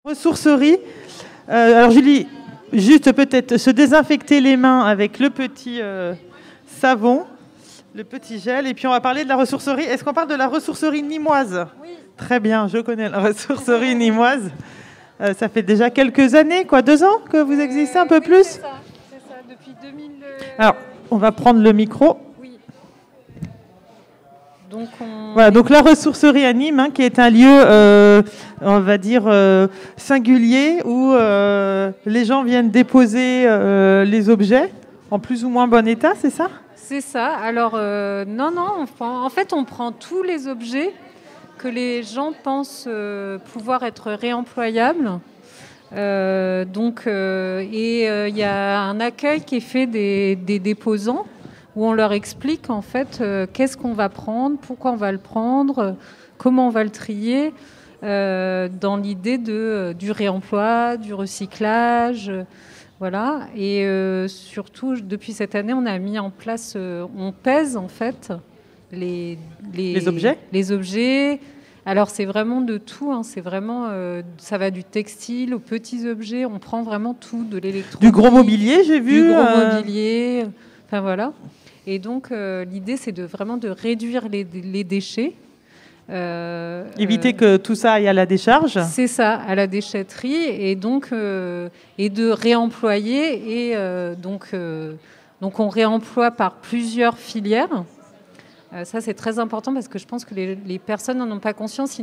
Ressourcerie. Alors Julie, juste peut-être se désinfecter les mains avec le petit savon, le petit gel, et puis on va parler de la ressourcerie. Est-ce qu'on parle de la ressourcerie nîmoise? Oui. Très bien, je connais la ressourcerie nîmoise. Ça fait déjà quelques années, quoi, 2 ans que vous existez, un peu plus? C'est ça, depuis 2000... Alors, on va prendre le micro. Donc, voilà, donc la ressourcerie à Nîmes, qui est un lieu, on va dire, singulier, où les gens viennent déposer les objets en plus ou moins bon état, c'est ça? C'est ça. Alors, en fait, on prend tous les objets que les gens pensent pouvoir être réemployables. Il y a un accueil qui est fait des déposants, où on leur explique en fait qu'est-ce qu'on va prendre, pourquoi on va le prendre, comment on va le trier, dans l'idée du réemploi, du recyclage, voilà. Et surtout, depuis cette année, on a mis en place, on pèse en fait les objets. Alors c'est vraiment de tout, c'est vraiment, ça va du textile aux petits objets, on prend vraiment tout, de l'électronique. Du gros mobilier, j'ai vu. Du gros mobilier, enfin voilà. Et donc, l'idée, c'est vraiment de réduire les déchets. Éviter que tout ça aille à la décharge. C'est ça, à la déchetterie. Et donc, et de réemployer. Et donc, on réemploie par plusieurs filières. Ça, c'est très important parce que je pense que les personnes n'en ont pas conscience.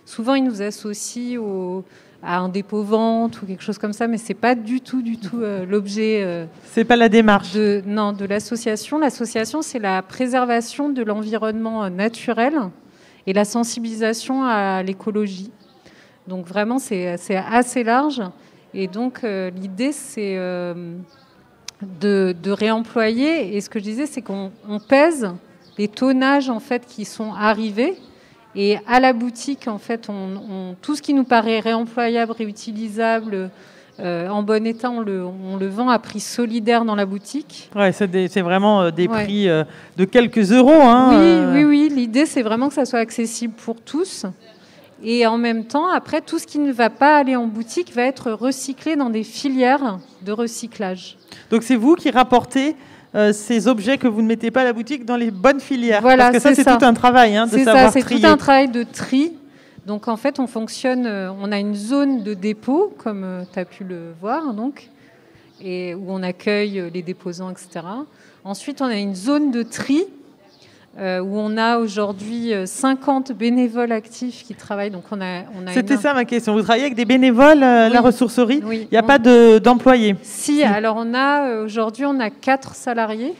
Souvent, ils nous associent à un dépôt-vente ou quelque chose comme ça, mais c'est pas du tout l'objet. C'est pas la démarche. De l'association. L'association, c'est la préservation de l'environnement naturel et la sensibilisation à l'écologie. Donc vraiment, c'est assez large. Et donc l'idée, c'est de réemployer. Et ce que je disais, c'est qu'on pèse les tonnages en fait qui sont arrivés. Et à la boutique, en fait, tout ce qui nous paraît réemployable, réutilisable, en bon état, on le vend à prix solidaire dans la boutique. Ouais, c'est vraiment des prix de quelques euros. Oui. L'idée, c'est vraiment que ça soit accessible pour tous. Et en même temps, après, tout ce qui ne va pas aller en boutique va être recyclé dans des filières de recyclage. Donc c'est vous qui rapportez ces objets que vous ne mettez pas à la boutique dans les bonnes filières. Voilà, parce que ça, c'est tout un travail de savoir trier. C'est tout un travail de tri. Donc, en fait, on fonctionne... on a une zone de dépôt, comme tu as pu le voir, donc, et où on accueille les déposants, etc. Ensuite, on a une zone de tri, où on a aujourd'hui 50 bénévoles actifs qui travaillent. Donc C'était ça ma question. Vous travaillez avec des bénévoles, la ressourcerie? Oui. Il n'y a pas d'employés? Si, alors aujourd'hui, on a 4 salariés.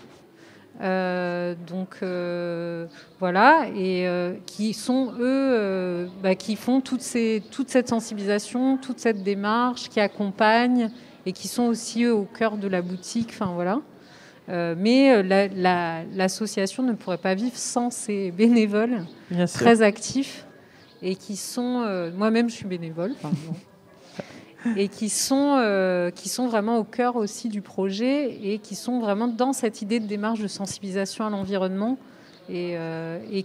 Voilà, et qui sont, eux, qui font toute cette sensibilisation, toute cette démarche, qui accompagnent et qui sont aussi, eux, au cœur de la boutique. Enfin, voilà. Mais l'association ne pourrait pas vivre sans ces bénévoles très actifs et qui sont... moi-même, je suis bénévole, par exemple. Et qui sont vraiment au cœur aussi du projet et qui sont vraiment dans cette idée de démarche de sensibilisation à l'environnement et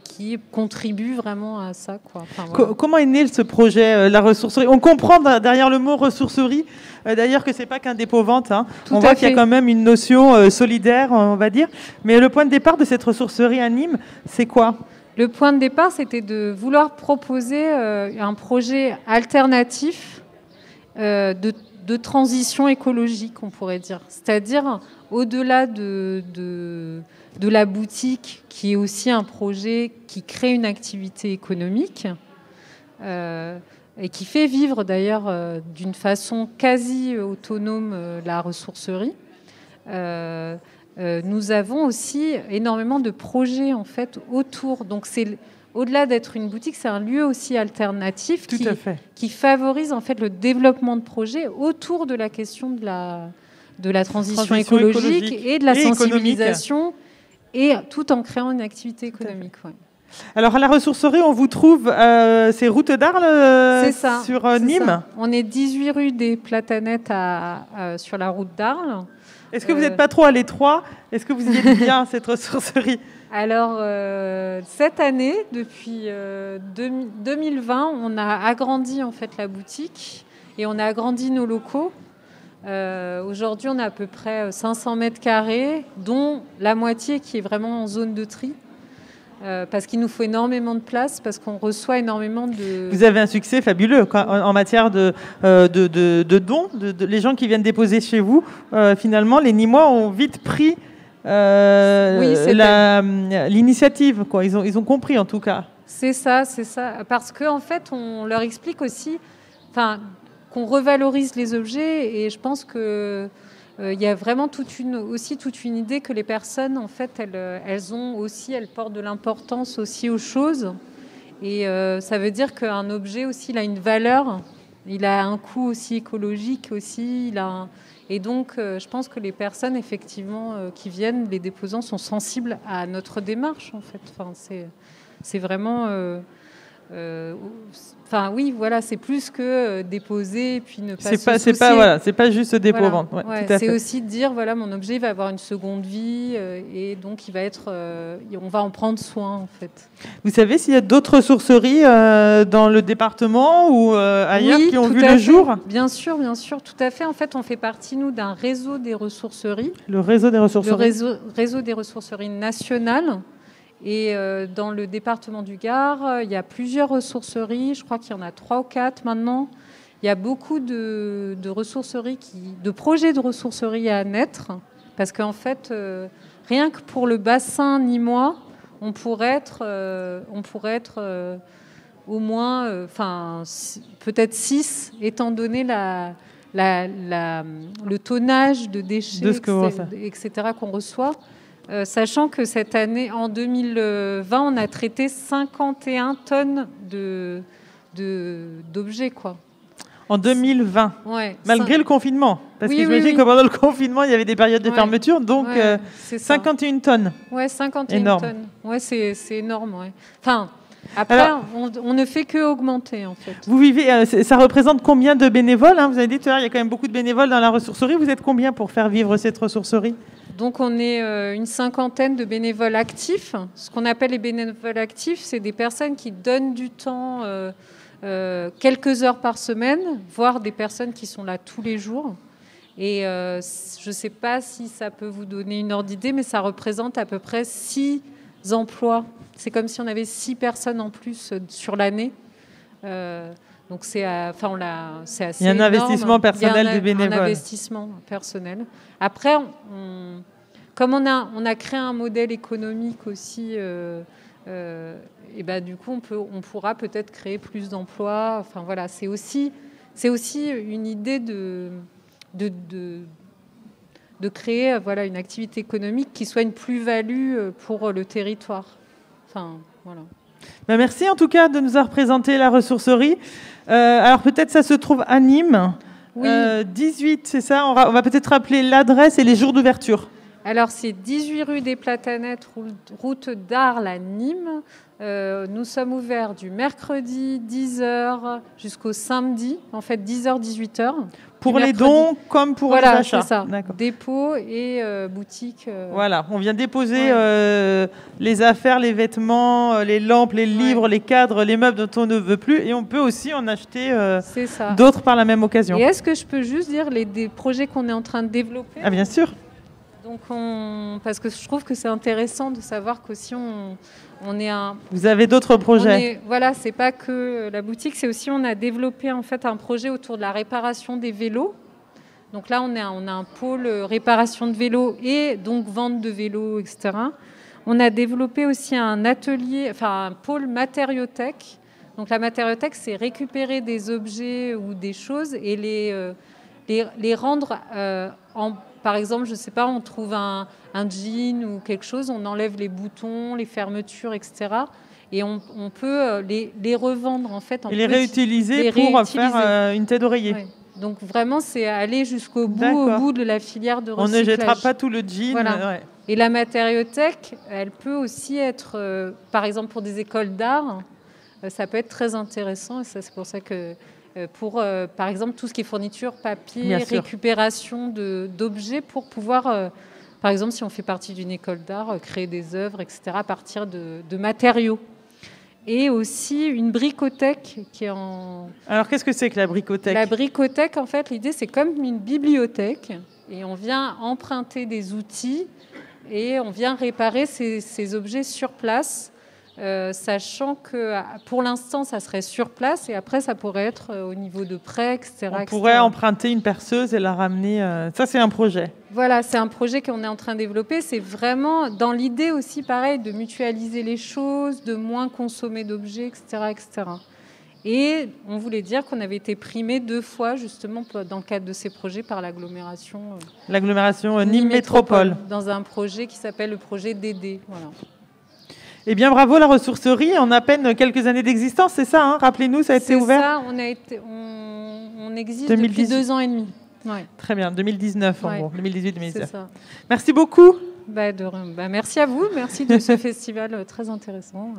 qui contribuent vraiment à ça, quoi. Enfin, voilà. Comment est né ce projet, la ressourcerie? On comprend derrière le mot ressourcerie, d'ailleurs, que c'est pas qu'un dépôt-vente. On voit qu'il y a quand même une notion solidaire, on va dire. Mais le point de départ de cette ressourcerie à Nîmes, c'est quoi? Le point de départ, c'était de vouloir proposer un projet alternatif de transition écologique, on pourrait dire. C'est-à-dire, au-delà de la boutique, qui est aussi un projet qui crée une activité économique et qui fait vivre d'ailleurs d'une façon quasi autonome la ressourcerie, nous avons aussi énormément de projets en fait autour. Donc au-delà d'être une boutique, c'est un lieu aussi alternatif qui favorise en fait le développement de projets autour de la question de la transition écologique et de la sensibilisation, et tout en créant une activité économique. Ouais. Alors à la ressourcerie, on vous trouve, c'est route d'Arles sur Nîmes. Ça. On est 18 rue des Platanettes sur la route d'Arles. Est-ce que vous n'êtes pas trop à l'étroit? Est-ce que vous y êtes bien, cette ressourcerie? Alors, cette année, depuis 2020, on a agrandi en fait la boutique et on a agrandi nos locaux. Aujourd'hui, on a à peu près 500 mètres carrés, dont la moitié qui est vraiment en zone de tri. Parce qu'il nous faut énormément de place, parce qu'on reçoit énormément de... Vous avez un succès fabuleux en matière de dons. Les gens qui viennent déposer chez vous, finalement, les Nîmois ont vite pris l'initiative. Ils ont compris, en tout cas. C'est ça. Parce qu'en fait, on leur explique aussi qu'on revalorise les objets. Et je pense que... il y a vraiment toute une idée que les personnes, en fait, elles portent de l'importance aussi aux choses. Et ça veut dire qu'un objet aussi, il a une valeur, il a un coût aussi écologique aussi. Et donc, je pense que les personnes, effectivement, qui viennent, les déposants, sont sensibles à notre démarche, en fait. C'est vraiment... oui, voilà, c'est plus que déposer et puis ne pas se soucier. C'est pas juste dépôt-vente. Voilà. Ouais, c'est aussi de dire, voilà, mon objet va avoir une seconde vie et donc il va être, on va en prendre soin, en fait. Vous savez s'il y a d'autres ressourceries dans le département ou ailleurs qui ont vu le jour ? Bien sûr, tout à fait. En fait, on fait partie, nous, d'un réseau des ressourceries. Le réseau des ressourceries. Le réseau des ressourceries nationales. Et dans le département du Gard, il y a plusieurs ressourceries. Je crois qu'il y en a 3 ou 4 maintenant. Il y a beaucoup de ressourceries, de projets de ressourceries à naître. Parce qu'en fait, rien que pour le bassin nîmois, on pourrait être au moins, peut-être 6, étant donné le tonnage de déchets, etc. qu'on reçoit. Sachant que cette année, en 2020, on a traité 51 tonnes d'objets, quoi. En 2020, ouais, malgré le confinement. Parce que j'imagine que pendant le confinement, il y avait des périodes de fermeture, donc 51 tonnes. Oui, 51 tonnes. Ouais, c'est énorme. Ouais. Après, alors, on ne fait que augmenter, en fait. Vous vivez, ça représente combien de bénévoles, hein? Vous avez dit tout à l'heure, il y a quand même beaucoup de bénévoles dans la ressourcerie. Vous êtes combien pour faire vivre cette ressourcerie ? Donc, on est une 50aine de bénévoles actifs. Ce qu'on appelle les bénévoles actifs, c'est des personnes qui donnent du temps quelques heures par semaine, voire des personnes qui sont là tous les jours. Et je ne sais pas si ça peut vous donner une ordre d'idée, mais ça représente à peu près 6 emplois. C'est comme si on avait 6 personnes en plus sur l'année. Donc c'est assez Il y a un investissement personnel des bénévoles. Un investissement personnel. Après, comme on a créé un modèle économique aussi, et du coup on pourra peut-être créer plus d'emplois. Enfin voilà, c'est aussi une idée de créer une activité économique qui soit une plus-value pour le territoire. Enfin voilà. Merci en tout cas de nous avoir présenté la ressourcerie. Alors peut-être ça se trouve à Nîmes. Oui. 18, c'est ça. On va peut-être rappeler l'adresse et les jours d'ouverture. Alors c'est 18 rue des Platanettes, route d'Arles à Nîmes. Nous sommes ouverts du mercredi 10h jusqu'au samedi, en fait 10h, 18h. Pour les dons comme pour les achats. Voilà, c'est ça. Dépôt et boutique. Voilà, on vient déposer les affaires, les vêtements, les lampes, les livres, les cadres, les meubles dont on ne veut plus. Et on peut aussi en acheter d'autres par la même occasion. Et est-ce que je peux juste dire des projets qu'on est en train de développer ? Ah, bien sûr. Donc parce que je trouve que c'est intéressant de savoir qu'aussi on est un... Vous avez d'autres projets ? Voilà, c'est pas que la boutique, c'est aussi on a développé en fait un projet autour de la réparation des vélos. Donc là, on a un pôle réparation de vélos et donc vente de vélos, etc. On a développé aussi un atelier, un pôle matériothèque. Donc la matériothèque, c'est récupérer des objets ou des choses et les rendre par exemple, je ne sais pas, on trouve un jean ou quelque chose, on enlève les boutons, les fermetures, etc. Et on peut les revendre en fait. Et les réutiliser pour faire une tête d'oreiller. Ouais. Donc vraiment, c'est aller jusqu'au bout de la filière de recyclage. On ne jettera pas tout le jean. Voilà. Et la matériothèque, elle peut aussi être, par exemple pour des écoles d'art, ça peut être très intéressant. Et ça, c'est pour ça que... par exemple, tout ce qui est fourniture, papier, récupération d'objets pour pouvoir, par exemple, si on fait partie d'une école d'art, créer des œuvres, etc., à partir de matériaux. et aussi une bricothèque qui est en... Alors, qu'est-ce que c'est que la bricothèque? La bricothèque, en fait, l'idée, c'est comme une bibliothèque. Et on vient emprunter des outils et on vient réparer ces objets sur place, sachant que pour l'instant, ça serait sur place et après, ça pourrait être au niveau de prêt, etc. On pourrait emprunter une perceuse et la ramener. Ça, c'est un projet. Voilà, c'est un projet qu'on est en train de développer. C'est vraiment dans l'idée aussi, pareil, de mutualiser les choses, de moins consommer d'objets, etc., etc. Et on voulait dire qu'on avait été primé 2 fois, justement, dans le cadre de ces projets, par l'agglomération. L'agglomération Nîmes Métropole. Dans un projet qui s'appelle le projet DD. Voilà. Eh bien, bravo la ressourcerie. En à peine quelques années d'existence, c'est ça, hein? Rappelez-nous, ça a été ouvert. C'est ça, on existe depuis 2 ans et demi. Ouais. Très bien, 2019 en gros, 2018-2019. C'est ça. Merci beaucoup. Merci à vous, merci de ce festival très intéressant.